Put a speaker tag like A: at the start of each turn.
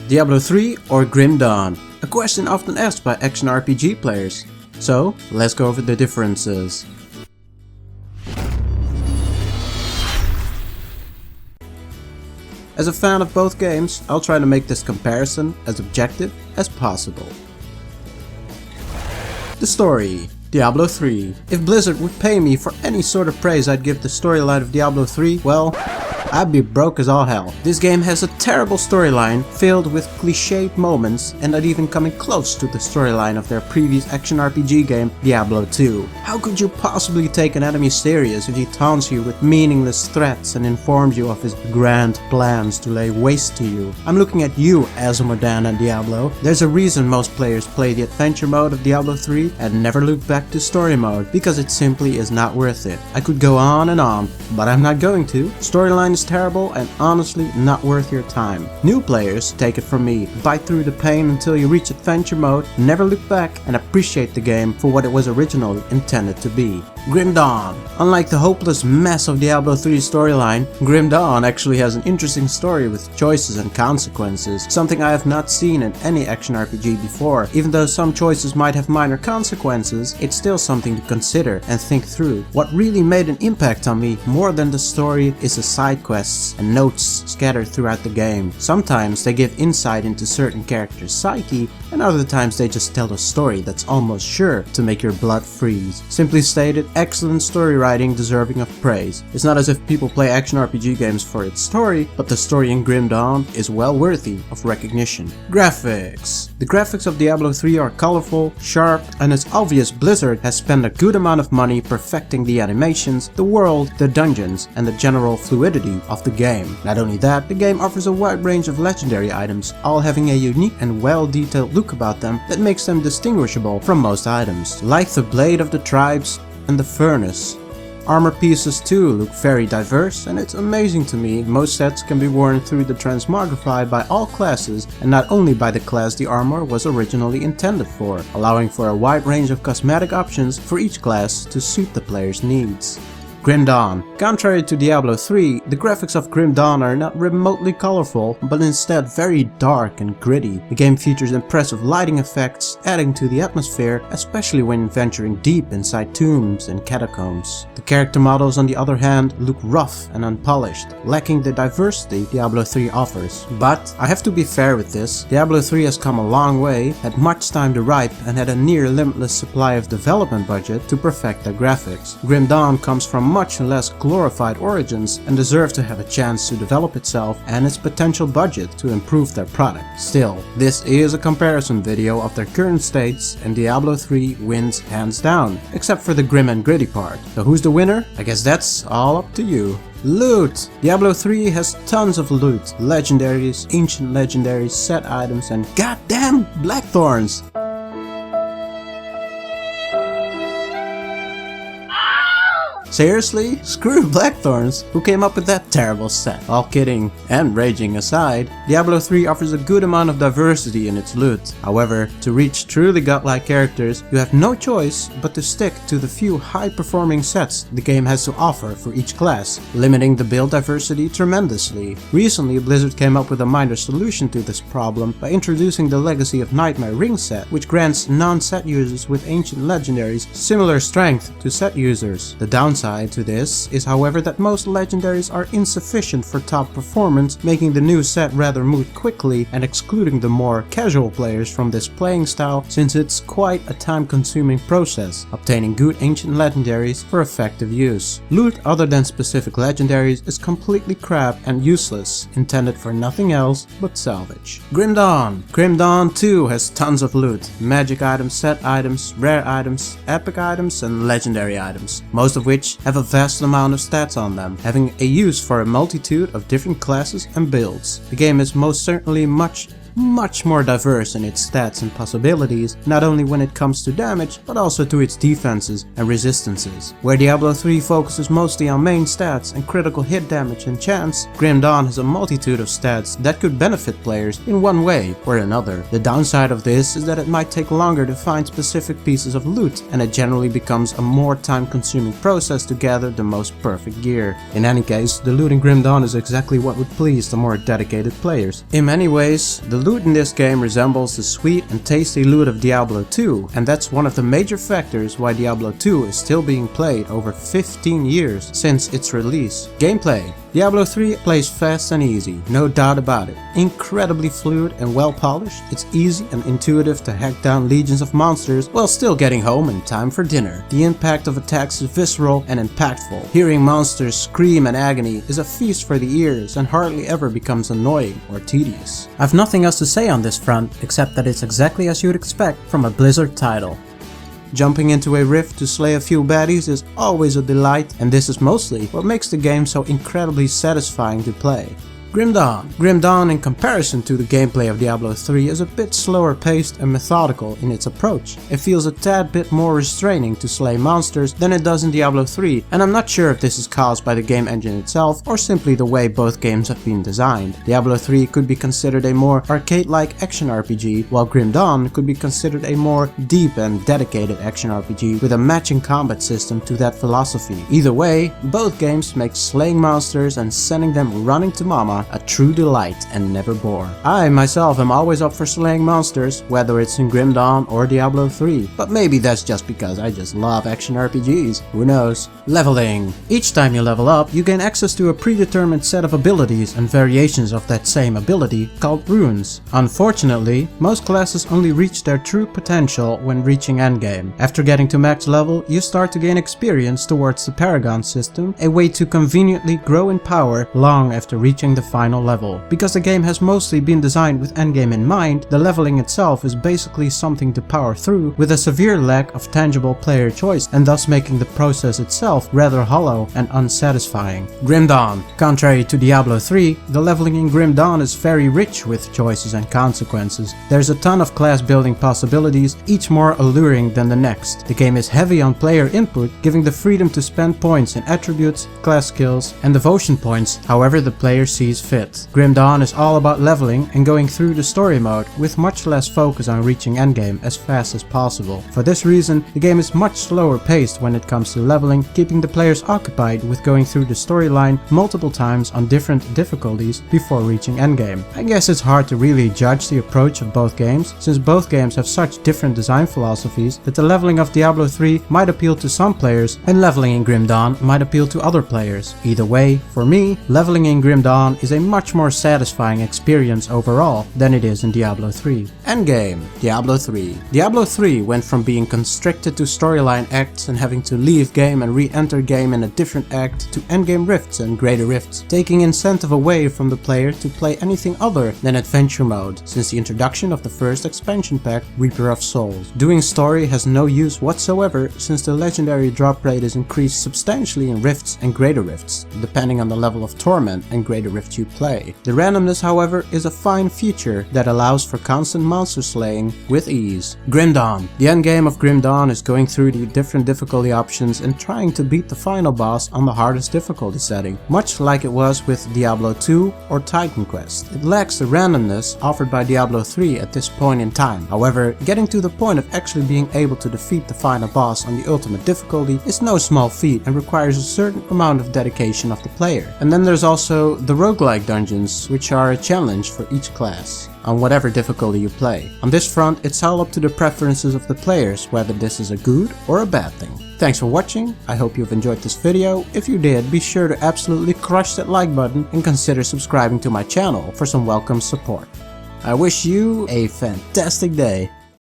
A: Diablo 3 or Grim Dawn? A question often asked by action RPG players. So, let's go over the differences. As a fan of both games, I'll try to make this comparison as objective as possible. The story. Diablo 3. If Blizzard would pay me for any sort of praise I'd give the storyline of Diablo 3, well, I'd be broke as all hell. This game has a terrible storyline filled with cliched moments and not even coming close to the storyline of their previous action RPG game, Diablo 2. How could you possibly take an enemy serious if he taunts you with meaningless threats and informs you of his grand plans to lay waste to you? I'm looking at you, Grim and Diablo. There's a reason most players play the adventure mode of Diablo 3 and never look back to story mode, because it simply is not worth it. I could go on and on, but I'm not going to. Storyline is terrible and honestly not worth your time. New players, take it from me, bite through the pain until you reach adventure mode, never look back and appreciate the game for what it was originally intended to be. Grim Dawn. Unlike the hopeless mess of Diablo 3's storyline, Grim Dawn actually has an interesting story with choices and consequences, something I have not seen in any action RPG before. Even though some choices might have minor consequences, it's still something to consider and think through. What really made an impact on me more than the story is the side quests and notes scattered throughout the game. Sometimes they give insight into certain characters' psyche, and other times they just tell a story that's almost sure to make your blood freeze. Simply stated, excellent story writing deserving of praise. It's not as if people play action RPG games for its story, but the story in Grim Dawn is well worthy of recognition. Graphics. The graphics of Diablo 3 are colorful, sharp, and it's obvious Blizzard has spent a good amount of money perfecting the animations, the world, the dungeons, and the general fluidity of the game. Not only that, the game offers a wide range of legendary items, all having a unique and well-detailed look about them that makes them distinguishable from most items, like the Blade of the Tribes and the Furnace. Armor pieces too look very diverse, and it's amazing to me most sets can be worn through the transmogrify by all classes and not only by the class the armor was originally intended for, allowing for a wide range of cosmetic options for each class to suit the player's needs. Grim Dawn. Contrary to Diablo 3, the graphics of Grim Dawn are not remotely colorful, but instead very dark and gritty. The game features impressive lighting effects, adding to the atmosphere, especially when venturing deep inside tombs and catacombs. The character models, on the other hand, look rough and unpolished, lacking the diversity Diablo 3 offers. But I have to be fair with this, Diablo 3 has come a long way, had much time to ripe, and had a near limitless supply of development budget to perfect their graphics. Grim Dawn comes from much less glorified origins and deserves to have a chance to develop itself and its potential budget to improve their product. Still, this is a comparison video of their current states, and Diablo 3 wins hands down, except for the grim and gritty part. So who's the winner? I guess that's all up to you. Loot! Diablo 3 has tons of loot, legendaries, ancient legendaries, set items, and goddamn blackthorns! Seriously? Screw Blackthorns! Who came up with that terrible set? All kidding and raging aside, Diablo 3 offers a good amount of diversity in its loot. However, to reach truly godlike characters, you have no choice but to stick to the few high-performing sets the game has to offer for each class, limiting the build diversity tremendously. Recently, Blizzard came up with a minor solution to this problem by introducing the Legacy of Nightmare ring set, which grants non-set users with ancient legendaries similar strength to set users. The downside to this is, however, that most legendaries are insufficient for top performance, making the new set rather moot quickly and excluding the more casual players from this playing style, since it's quite a time-consuming process, obtaining good ancient legendaries for effective use. Loot other than specific legendaries is completely crap and useless, intended for nothing else but salvage. Grim Dawn. Grim Dawn 2 has tons of loot, magic items, set items, rare items, epic items, and legendary items, most of which have a vast amount of stats on them, having a use for a multitude of different classes and builds. The game is most certainly much more diverse in its stats and possibilities, not only when it comes to damage, but also to its defenses and resistances. Where Diablo 3 focuses mostly on main stats and critical hit damage and chance, Grim Dawn has a multitude of stats that could benefit players in one way or another. The downside of this is that it might take longer to find specific pieces of loot, and it generally becomes a more time-consuming process to gather the most perfect gear. In any case, the loot in Grim Dawn is exactly what would please the more dedicated players. In many ways, the loot in this game resembles the sweet and tasty loot of Diablo 2, and that's one of the major factors why Diablo 2 is still being played over 15 years since its release. Gameplay. Diablo 3 plays fast and easy, no doubt about it. Incredibly fluid and well polished, it's easy and intuitive to hack down legions of monsters while still getting home in time for dinner. The impact of attacks is visceral and impactful. Hearing monsters scream in agony is a feast for the ears and hardly ever becomes annoying or tedious. I've nothing else to say on this front except that it's exactly as you'd expect from a Blizzard title. Jumping into a rift to slay a few baddies is always a delight, and this is mostly what makes the game so incredibly satisfying to play. Grim Dawn. Grim Dawn, in comparison to the gameplay of Diablo 3, is a bit slower paced and methodical in its approach. It feels a tad bit more restraining to slay monsters than it does in Diablo 3, and I'm not sure if this is caused by the game engine itself or simply the way both games have been designed. Diablo 3 could be considered a more arcade-like action RPG, while Grim Dawn could be considered a more deep and dedicated action RPG with a matching combat system to that philosophy. Either way, both games make slaying monsters and sending them running to mama a true delight and never bore. I myself am always up for slaying monsters, whether it's in Grim Dawn or Diablo 3, but maybe that's just because I just love action RPGs, who knows. Leveling. Each time you level up, you gain access to a predetermined set of abilities and variations of that same ability called runes. Unfortunately, most classes only reach their true potential when reaching endgame. After getting to max level, you start to gain experience towards the Paragon system, a way to conveniently grow in power long after reaching the final level. Because the game has mostly been designed with endgame in mind, the leveling itself is basically something to power through with a severe lack of tangible player choice, and thus making the process itself rather hollow and unsatisfying. Grim Dawn. Contrary to Diablo 3, the leveling in Grim Dawn is very rich with choices and consequences. There's a ton of class building possibilities, each more alluring than the next. The game is heavy on player input, giving the freedom to spend points in attributes, class skills, and devotion points however the player sees fit. Grim Dawn is all about leveling and going through the story mode with much less focus on reaching endgame as fast as possible. For this reason, the game is much slower paced when it comes to leveling, keeping the players occupied with going through the storyline multiple times on different difficulties before reaching endgame. I guess it's hard to really judge the approach of both games, since both games have such different design philosophies that the leveling of Diablo 3 might appeal to some players and leveling in Grim Dawn might appeal to other players. Either way, for me, leveling in Grim Dawn is a much more satisfying experience overall than it is in Diablo 3. Endgame. Diablo 3. Diablo 3 went from being constricted to storyline acts and having to leave game and re-enter game in a different act to endgame rifts and greater rifts, taking incentive away from the player to play anything other than adventure mode since the introduction of the first expansion pack, Reaper of Souls. Doing story has no use whatsoever since the legendary drop rate is increased substantially in rifts and greater rifts, depending on the level of torment and greater rift you play. The randomness, however, is a fine feature that allows for constant monster slaying with ease. Grim Dawn. The endgame of Grim Dawn is going through the different difficulty options and trying to beat the final boss on the hardest difficulty setting, much like it was with Diablo 2 or Titan Quest. It lacks the randomness offered by Diablo 3 at this point in time. However, getting to the point of actually being able to defeat the final boss on the ultimate difficulty is no small feat and requires a certain amount of dedication of the player. And then there's also the roguelike dungeons, which are a challenge for each class on whatever difficulty you play. On this front, it's all up to the preferences of the players whether this is a good or a bad thing. Thanks for watching, I hope you've enjoyed this video. If you did, be sure to absolutely crush that like button and consider subscribing to my channel for some welcome support. I wish you a fantastic day.